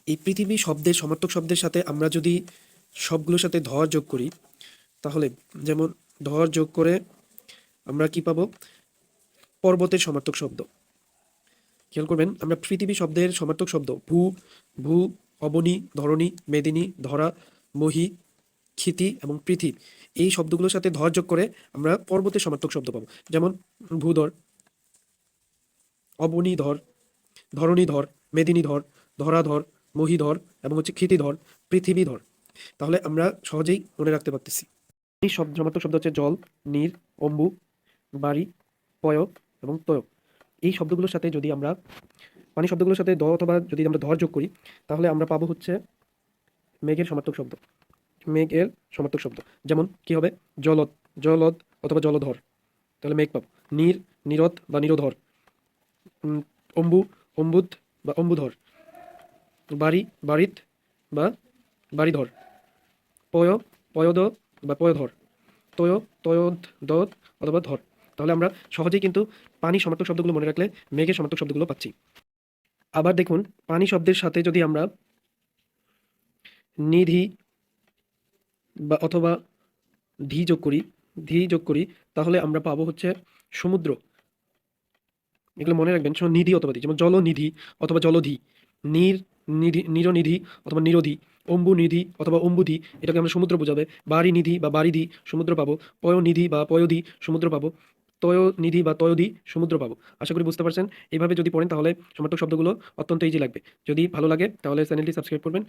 এই পৃথিবী শব্দের সমার্থক শব্দের সাথে আমরা যদি সবগুলোর সাথে ধর যোগ করি, তাহলে যেমন ধর যোগ করে আমরা কি পাবো? পর্বতের সমার্থক শব্দ। খেয়াল করবেন, আমরা পৃথিবী শব্দের সমার্থক শব্দ ভূ, ভূ, অবনী, ধরণী, মেদিনী, ধরা, মহী, ক্ষিতি এবং পৃথি, এই শব্দগুলোর সাথে ধর যোগ করে আমরা পর্বতের সমার্থক শব্দ পাবো। যেমন ভূধর, অবনীধর, ধরণীধর, মেদিনীধর, ধরাধর, মহীধর এবং ক্ষিতিধর, পৃথিবীধর। তাহলে আমরা সহজেই মনে রাখতে পারতেছি। এই সমার্থক শব্দ হচ্ছে জল, নীর, অম্বু, বাড়ি, পয় এবং তয়। এই শব্দগুলোর সাথে যদি আমরা পানি শব্দগুলোর সাথে অথবা যদি আমরা ধর যোগ করি, তাহলে আমরা পাবো হচ্ছে মেঘের সমার্থক শব্দ। মেঘের সমার্থক শব্দ যেমন কি হবে? জলদ, জলদ অথবা জলধর, তাহলে মেঘ পাবো। নীর, নীরদ বা নিরোধর। অম্বু, অম্বুদ বা অম্বুধর। বাড়ি, বাড়িত বা বাড়িধর। পয়, পয়দ বা পয়ধর। তয়, তয়দ দদ অথবা ধর। তাহলে আমরা সহজেই কিন্তু পানি সমার্থক শব্দগুলো মনে রাখলে মেঘের সমার্থক শব্দগুলো পাচ্ছি। আবার দেখুন, পানি শব্দের সাথে যদি আমরা নিধি বা অথবা ধি যোগ করি, তাহলে আমরা পাবো হচ্ছে সমুদ্র। এগুলো মনে রাখবেন, নিধি অথবা ধি, যেমন জলনিধি অথবা জলধি, নীর নিধি, নিরনিধি অথবা নিরোধি, অম্বু নিধি অথবা অম্বুধি, এটাকে আমরা সমুদ্র বোঝাবে। বাড়ি নিধি বা বারিধি, সমুদ্র পাবো। পয়নিধি বা পয়ধি, সমুদ্র পাবো। তয়নিধি বা তয়ধি, সমুদ্র পাবো। আশা করি বুঝতে পারছেন। এইভাবে যদি পড়েন তাহলে সমার্থক শব্দগুলো অত্যন্ত ইজি লাগবে। যদি ভালো লাগে তাহলে চ্যানেলটি সাবস্ক্রাইব করবেন।